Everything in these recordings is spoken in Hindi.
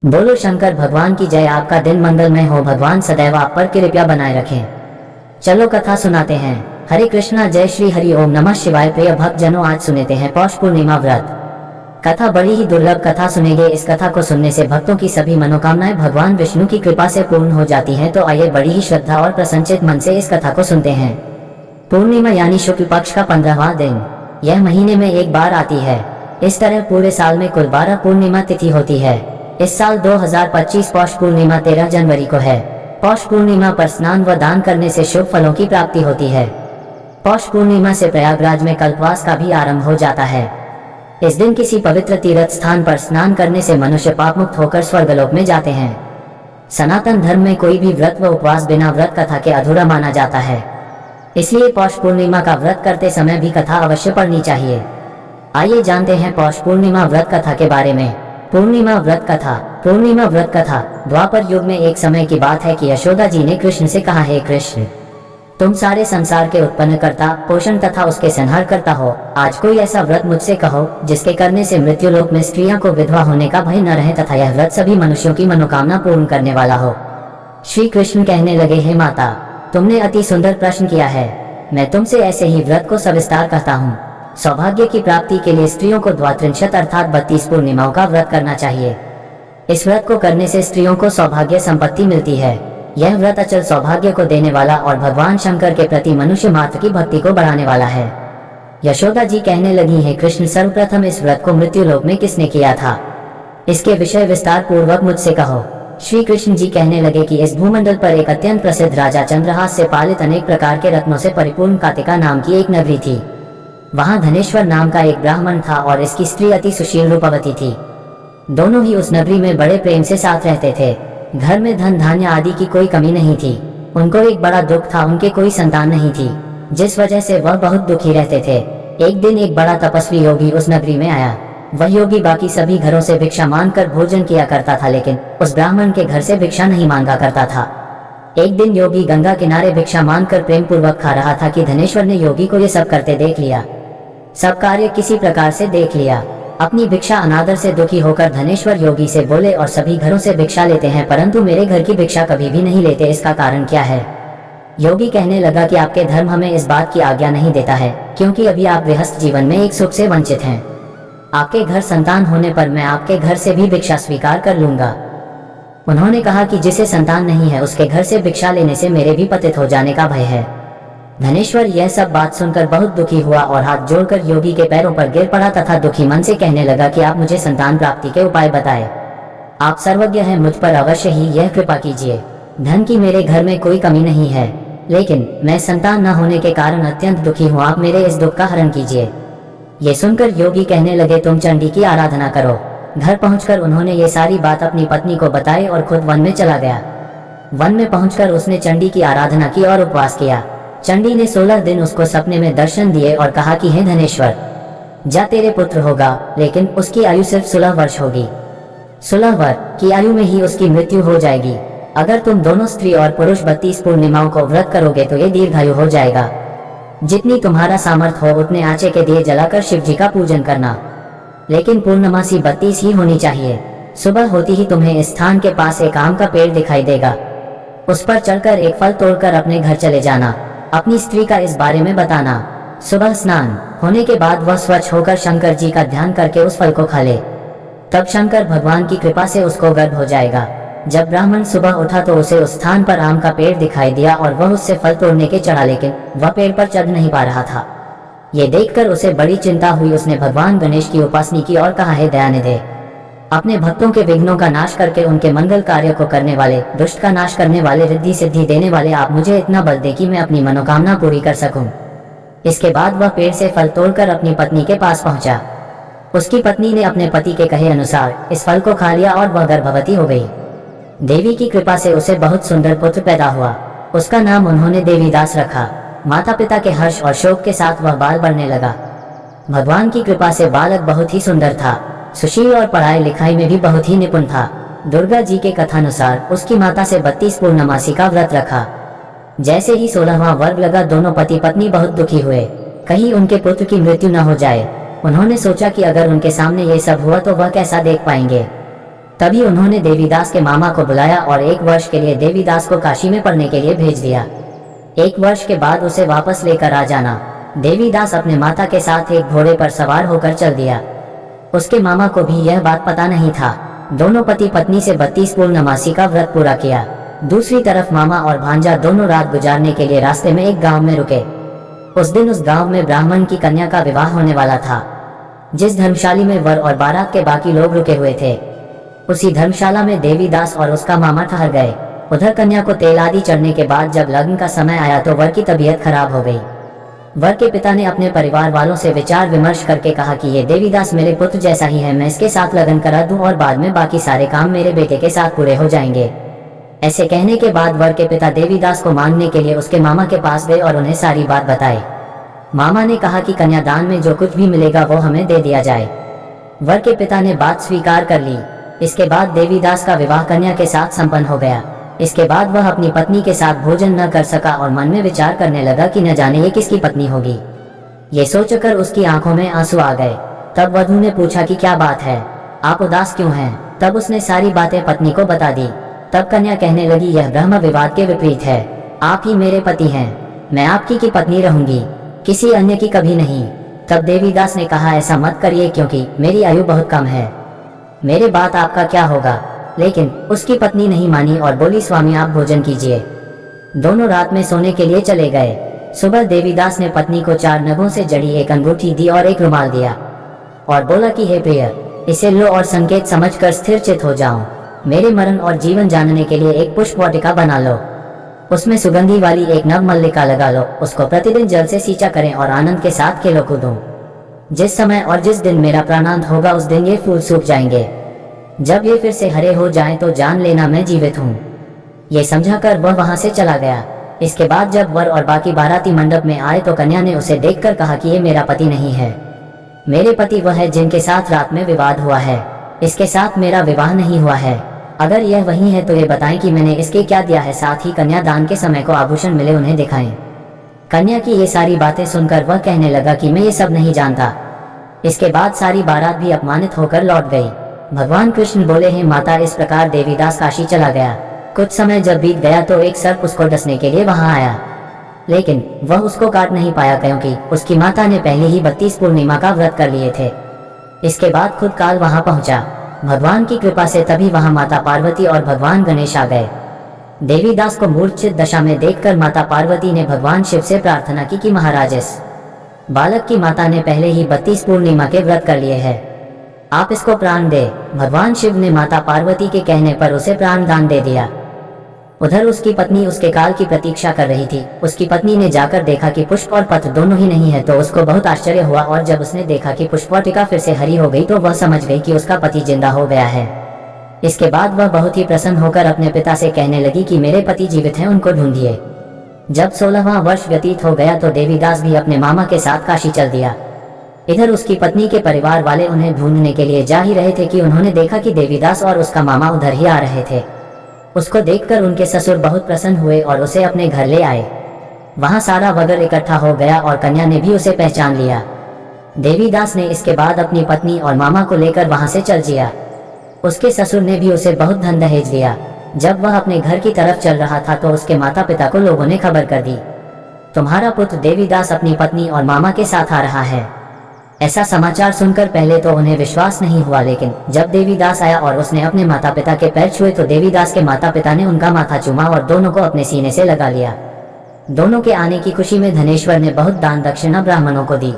बोलो शंकर भगवान की जय। आपका दिन मंगलमय हो। भगवान सदैव आप पर कृपया बनाए रखें। चलो कथा सुनाते हैं। हरे कृष्णा, जय श्री हरि ओम नमः शिवाय। प्रिय भक्त जनों, आज सुनते हैं पौष पूर्णिमा व्रत कथा। बड़ी ही दुर्लभ कथा सुनेंगे। इस कथा को सुनने से भक्तों की सभी मनोकामनाएं भगवान विष्णु की कृपा से पूर्ण हो जाती हैं। तो आइए बड़ी ही श्रद्धा और प्रसन्नचित मन से इस कथा को सुनते हैं। पूर्णिमा यानी शुक्ल पक्ष का 15वां दिन। यह महीने में एक बार आती है। इस तरह पूरे साल में कुल 12 पूर्णिमा तिथि होती है। इस साल 2025 पौष पूर्णिमा 13 जनवरी को है। पौष पूर्णिमा पर स्नान व दान करने से शुभ फलों की प्राप्ति होती है। पौष पूर्णिमा से प्रयागराज में कल्पवास का भी आरंभ हो जाता है। इस दिन किसी पवित्र तीर्थ स्थान पर स्नान करने से मनुष्य पापमुक्त होकर स्वर्गलोक में जाते हैं। सनातन धर्म में कोई भी व्रत व उपवास बिना व्रत कथा के अधूरा माना जाता है। इसलिए पौष पूर्णिमा का व्रत करते समय भी कथा अवश्य पढ़नी चाहिए। आइए जानते हैं पौष पूर्णिमा व्रत कथा के बारे में। पूर्णिमा व्रत कथा। पूर्णिमा व्रत कथा। द्वापर युग में एक समय की बात है कि यशोदा जी ने कृष्ण से कहा, हे कृष्ण, तुम सारे संसार के उत्पन्न करता, पोषण तथा उसके संहार करता हो। आज कोई ऐसा व्रत मुझसे कहो जिसके करने से मृत्युलोक में स्त्रियों को विधवा होने का भय न रहे तथा यह व्रत सभी मनुष्यों की मनोकामना पूर्ण करने वाला हो। श्री कृष्ण कहने लगे, हे माता, तुमने अति सुंदर प्रश्न किया है। मैं तुमसे ऐसे ही व्रत को सविस्तार कहता हूँ। सौभाग्य की प्राप्ति के लिए स्त्रियों को द्वात्रिंशत अर्थात 32 पूर्णिमाओं का व्रत करना चाहिए। इस व्रत को करने से स्त्रियों को सौभाग्य संपत्ति मिलती है। यह व्रत अचल सौभाग्य को देने वाला और भगवान शंकर के प्रति मनुष्य मात्र की भक्ति को बढ़ाने वाला है। यशोदा जी कहने लगी, है कृष्ण, सर्वप्रथम इस व्रत को मृत्युलोक में किसने किया था? इसके विषय विस्तार पूर्वक मुझसे कहो। श्री कृष्ण जी कहने लगे कि इस भूमंडल पर एक अत्यंत प्रसिद्ध राजा चंद्रहास से पालित अनेक प्रकार के रत्नों से परिपूर्ण कातिका नाम की एक नगरी थी। वहां धनेश्वर नाम का एक ब्राह्मण था और इसकी स्त्री अति सुशील रूपवती थी। दोनों ही उस नगरी में बड़े प्रेम से साथ रहते थे। घर में धन धान्य आदि की कोई कमी नहीं थी। उनको एक बड़ा दुख था, उनके कोई संतान नहीं थी, जिस वजह से वह बहुत दुखी रहते थे। एक दिन एक बड़ा तपस्वी योगी उस नगरी में आया। वह योगी बाकी सभी घरों से भिक्षा मांग कर भोजन किया करता था, लेकिन उस ब्राह्मण के घर से भिक्षा नहीं मांगा करता था। एक दिन योगी गंगा किनारे भिक्षा मांग कर प्रेम पूर्वक खा रहा था कि धनेश्वर ने योगी को ये सब करते देख लिया। सब कार्य किसी प्रकार से देख लिया। अपनी भिक्षा अनादर से दुखी होकर धनेश्वर योगी से बोले, और सभी घरों से भिक्षा लेते हैं परंतु मेरे घर की भिक्षा कभी भी नहीं लेते, इसका कारण क्या है? योगी कहने लगा कि आपके धर्म हमें इस बात की आज्ञा नहीं देता है, क्योंकि अभी आप गृहस्थ जीवन में एक सुख से वंचित हैं। आपके घर संतान होने पर मैं आपके घर से भी भिक्षा स्वीकार कर लूंगा। उन्होंने कहा कि जिसे संतान नहीं है उसके घर से भिक्षा लेने से मेरे भी पतित हो जाने का भय है। धनेश्वर यह सब बात सुनकर बहुत दुखी हुआ और हाथ जोड़कर योगी के पैरों पर गिर पड़ा तथा दुखी मन से कहने लगा कि आप मुझे संतान प्राप्ति के उपाय बताएं। आप सर्वज्ञ हैं, मुझ पर अवश्य ही यह कृपा कीजिए। धन की मेरे घर में कोई कमी नहीं है, लेकिन मैं संतान न होने के कारण अत्यंत दुखी हूँ। आप मेरे इस दुख का हरण कीजिए। ये सुनकर योगी कहने लगे, तुम चंडी की आराधना करो। घर पहुंचकर उन्होंने ये सारी बात अपनी पत्नी को बताई और खुद वन में चला गया। वन में पहुंचकर उसने चंडी की आराधना की और उपवास किया। चंडी ने 16 दिन उसको सपने में दर्शन दिए और कहा कि हे धनेश्वर, जा तेरे पुत्र होगा, लेकिन उसकी आयु सिर्फ 16 वर्ष होगी। 16 वर्ष की आयु में ही उसकी मृत्यु हो जाएगी। अगर तुम दोनों स्त्री और पुरुष 32 पूर्णिमाओं को व्रत करोगे तो ये दीर्घायु हो जाएगा। जितनी तुम्हारा सामर्थ्य हो उतने आचे के दिए जलाकर शिव जी का पूजन करना, लेकिन पूर्णमासी 32 ही होनी चाहिए। सुबह होती ही तुम्हें इस स्थान के पास एक आम का पेड़ दिखाई देगा। उस पर चढ़कर एक फल तोड़कर अपने घर चले जाना। अपनी स्त्री का इस बारे में बताना। सुबह स्नान होने के बाद वह स्वच्छ होकर शंकर जी का ध्यान करके उस फल को खा ले। तब शंकर भगवान की कृपा से उसको गर्भ हो जाएगा। जब ब्राह्मण सुबह उठा तो उसे उस स्थान पर आम का पेड़ दिखाई दिया और वह उससे फल तोड़ने के चढ़ा, लेकिन वह पेड़ पर चढ़ नहीं पा रहा था। ये देखकर उसे बड़ी चिंता हुई। उसने भगवान गणेश की उपासना की और कहा, हे दयानिधे, अपने भक्तों के विघ्नों का नाश करके उनके मंगल कार्य को करने वाले, दुष्ट का नाश करने वाले, रिद्धि सिद्धि देने वाले, आप मुझे इतना बल दे कि मैं अपनी मनोकामना पूरी कर सकूं। इसके बाद वह पेड़ से फल तोड़कर अपनी पत्नी के पास पहुंचा। उसकी पत्नी ने अपने पति के कहे अनुसार इस फल को खा लिया और वह गर्भवती हो गई। देवी की कृपा से उसे बहुत सुंदर पुत्र पैदा हुआ। उसका नाम उन्होंने देवीदास रखा। माता पिता के हर्ष और शोक के साथ वह बाल बढ़ने लगा। भगवान की कृपा से बालक बहुत ही सुंदर था, सुशील और पढ़ाई लिखाई में भी बहुत ही निपुण था। दुर्गा जी के कथानुसार उसकी माता से 32 पूर्णमासी का व्रत रखा। जैसे ही 16वां वर्ग लगा, दोनों पति पत्नी बहुत दुखी हुए, कहीं उनके पुत्र की मृत्यु न हो जाए। उन्होंने सोचा कि अगर उनके सामने ये सब हुआ तो वह कैसा देख पाएंगे। तभी उन्होंने देवीदास के मामा को बुलाया और 1 वर्ष के लिए देवीदास को काशी में पढ़ने के लिए भेज दिया। 1 वर्ष के बाद उसे वापस लेकर आ जाना। देवीदास अपने माता के साथ एक घोड़े पर सवार होकर चल दिया। उसके मामा को भी यह बात पता नहीं था। दोनों पति पत्नी से 32 पूर्णमासी का व्रत पूरा किया। दूसरी तरफ मामा और भांजा दोनों रात गुजारने के लिए रास्ते में एक गांव में रुके। उस दिन उस गांव में ब्राह्मण की कन्या का विवाह होने वाला था। जिस धर्मशाला में वर और बारात के बाकी लोग रुके हुए थे, उसी धर्मशाला में देवीदास और उसका मामा ठहर गए। उधर कन्या को तेल आदि चढ़ने के बाद जब लगन का समय आया तो वर की तबीयत खराब हो गई। वर के पिता ने अपने परिवार वालों से विचार विमर्श करके कहा कि ये देवीदास मेरे पुत्र जैसा ही है, मैं इसके साथ लगन करा दूं और बाद में बाकी सारे काम मेरे बेटे के साथ पूरे हो जाएंगे। ऐसे कहने के बाद वर के पिता देवीदास को मांगने के लिए उसके मामा के पास गए और उन्हें सारी बात बताई। मामा ने कहा कि कन्यादान में जो कुछ भी मिलेगा वो हमें दे दिया जाए। वर के पिता ने बात स्वीकार कर ली। इसके बाद देवीदास का विवाह कन्या के साथ संपन्न हो गया। इसके बाद वह अपनी पत्नी के साथ भोजन न कर सका और मन में विचार करने लगा कि न जाने ये किसकी पत्नी होगी। ये सोचकर उसकी आंखों में आंसू आ गए। तब वधू ने पूछा कि क्या बात है, आप उदास क्यों हैं? तब उसने सारी बातें पत्नी को बता दी। तब कन्या कहने लगी, यह ब्रह्म विवाद के विपरीत है। आप ही मेरे पति हैं, मैं आपकी की पत्नी रहूंगी, किसी अन्य की कभी नहीं। तब देवीदास ने कहा, ऐसा मत करिए क्योंकि मेरी आयु बहुत कम है, मेरे बात आपका क्या होगा। लेकिन उसकी पत्नी नहीं मानी और बोली, स्वामी आप भोजन कीजिए। दोनों रात में सोने के लिए चले गए। सुबह देवीदास ने पत्नी को 4 नगों से जड़ी एक अंगूठी दी और एक रुमाल दिया और बोला कि हे प्रिय, इसे लो और संकेत समझकर स्थिर चित हो जाओ। मेरे मरण और जीवन जानने के लिए एक पुष्प वाटिका बना लो, उसमें सुगंधी वाली एक नव मल्लिका लगा लो, उसको प्रतिदिन जल से सींचा करें और आनंद के साथ खेलो कूदो। जिस समय और जिस दिन मेरा प्राणांत होगा उस दिन ये फूल सूख जाएंगे। जब ये फिर से हरे हो जाएं तो जान लेना मैं जीवित हूँ। ये समझाकर वह वहां से चला गया। इसके बाद जब वर और बाकी बाराती मंडप में आए तो कन्या ने उसे देखकर कहा कि ये मेरा पति नहीं है, मेरे पति वह है जिनके साथ रात में विवाद हुआ है, इसके साथ मेरा विवाह नहीं हुआ है। अगर यह वही है तो ये बताएं कि मैंने इसके क्या दिया है, साथ ही कन्यादान के समय को आभूषण मिले उन्हें दिखाएं। कन्या की ये सारी बातें सुनकर वह कहने लगा कि मैं ये सब नहीं जानता। इसके बाद सारी बारात भी अपमानित होकर लौट गई। भगवान कृष्ण बोले, हैं माता, इस प्रकार देवीदास काशी चला गया। कुछ समय जब बीत गया तो एक सर्प उसको डसने के लिए वहां आया, लेकिन वह उसको काट नहीं पाया क्योंकि उसकी माता ने पहले ही 32 पूर्णिमा का व्रत कर लिए थे। इसके बाद खुद काल वहां पहुंचा। भगवान की कृपा से तभी वहां माता पार्वती और भगवान गणेश आ गए। देवीदास को मूर्छित दशा में देखकर माता पार्वती ने भगवान शिव से प्रार्थना की कि महाराज, इस बालक की माता ने पहले ही 32 पूर्णिमा के व्रत कर लिए हैं, आप इसको प्राण दे। भगवान शिव ने माता पार्वती के कहने पर उसे प्राण दान दे दिया। उधर उसकी पत्नी उसके काल की प्रतीक्षा कर रही थी। उसकी पत्नी ने जाकर देखा कि पुष्प और पत्र दोनों ही नहीं है तो उसको बहुत आश्चर्य हुआ और जब उसने देखा कि पुष्पवाटिका फिर से हरी हो गई तो वह समझ गई कि उसका पति जिंदा हो गया है। इसके बाद वह बहुत ही प्रसन्न होकर अपने पिता से कहने लगी कि मेरे पति जीवित हैं, उनको ढूंढिए। जब 16वां वर्ष व्यतीत हो गया तो देवीदास भी अपने मामा के साथ काशी चल दिया। इधर उसकी पत्नी के परिवार वाले उन्हें ढूंढने के लिए जा ही रहे थे कि उन्होंने देखा कि देवीदास और उसका मामा उधर ही आ रहे थे। उसको देखकर उनके ससुर बहुत प्रसन्न हुए और उसे अपने घर ले आए। वहां सारा वगर इकट्ठा हो गया और कन्या ने भी उसे पहचान लिया। देवीदास ने इसके बाद अपनी पत्नी और मामा को लेकर वहां से चल दिया। उसके ससुर ने भी उसे बहुत धन दहेज दिया। जब वह अपने घर की तरफ चल रहा था तो उसके माता पिता को लोगों ने खबर कर दी, तुम्हारा पुत्र देवीदास अपनी पत्नी और मामा के साथ आ रहा है। ऐसा समाचार सुनकर पहले तो उन्हें विश्वास नहीं हुआ, लेकिन जब देवीदास आया और उसने अपने माता पिता के पैर छुए तो देवीदास के माता पिता ने उनका माथा चूमा और दोनों को अपने सीने से लगा लिया। दोनों के आने की खुशी में धनेश्वर ने बहुत दान दक्षिणा ब्राह्मणों को दी।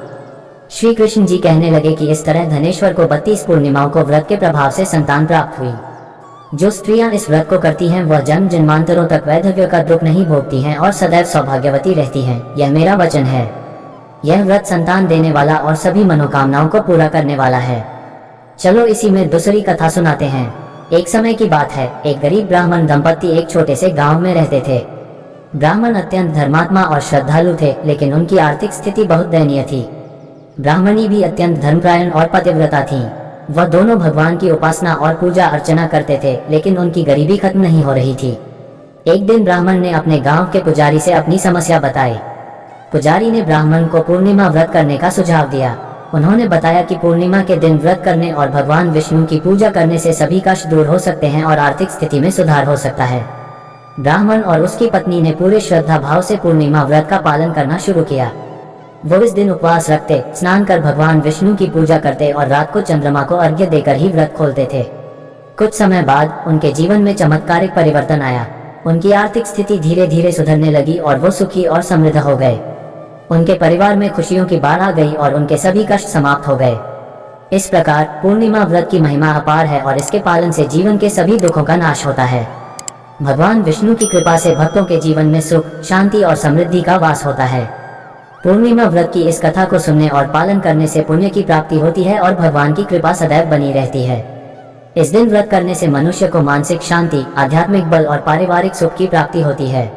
श्री कृष्ण जी कहने लगे कि इस तरह धनेश्वर को 32 पूर्णिमाओं को व्रत के प्रभाव से संतान प्राप्त हुई। जो स्त्रियां इस व्रत को करती हैं वह जन्म जन्मांतरों तक वैधव्य का दुख नहीं भोगती हैं और सदैव सौभाग्यवती रहती हैं। यह मेरा वचन है। यह व्रत संतान देने वाला और सभी मनोकामनाओं को पूरा करने वाला है। चलो इसी में दूसरी कथा सुनाते हैं। एक समय की बात है, एक गरीब ब्राह्मण दंपत्ति एक छोटे से गांव में रहते थे। ब्राह्मण अत्यंत धर्मात्मा और श्रद्धालु थे, लेकिन उनकी आर्थिक स्थिति बहुत दयनीय थी। ब्राह्मणी भी अत्यंत धर्मपरायण और पतिव्रता थीं। वह दोनों भगवान की उपासना और पूजा अर्चना करते थे, लेकिन उनकी गरीबी खत्म नहीं हो रही थी। एक दिन ब्राह्मण ने अपने गांव के पुजारी से अपनी समस्या बताई। पुजारी ने ब्राह्मण को पूर्णिमा व्रत करने का सुझाव दिया। उन्होंने बताया कि पूर्णिमा के दिन व्रत करने और भगवान विष्णु की पूजा करने से सभी कष्ट दूर हो सकते हैं और आर्थिक स्थिति में सुधार हो सकता है। ब्राह्मण और उसकी पत्नी ने पूरे श्रद्धा भाव से पूर्णिमा व्रत का पालन करना शुरू किया। वो इस दिन उपवास रखते, स्नान कर भगवान विष्णु की पूजा करते और रात को चंद्रमा को अर्घ्य देकर ही व्रत खोलते थे। कुछ समय बाद उनके जीवन में चमत्कारिक परिवर्तन आया। उनकी आर्थिक स्थिति धीरे धीरे सुधरने लगी और वो सुखी और समृद्ध हो गए। उनके परिवार में खुशियों की बाढ़ आ गई और उनके सभी कष्ट समाप्त हो गए। इस प्रकार पूर्णिमा व्रत की महिमा अपार है और इसके पालन से जीवन के सभी दुखों का नाश होता है। भगवान विष्णु की कृपा से भक्तों के जीवन में सुख, शांति और समृद्धि का वास होता है। पूर्णिमा व्रत की इस कथा को सुनने और पालन करने से पुण्य की प्राप्ति होती है और भगवान की कृपा सदैव बनी रहती है। इस दिन व्रत करने से मनुष्य को मानसिक शांति, आध्यात्मिक बल और पारिवारिक सुख की प्राप्ति होती है।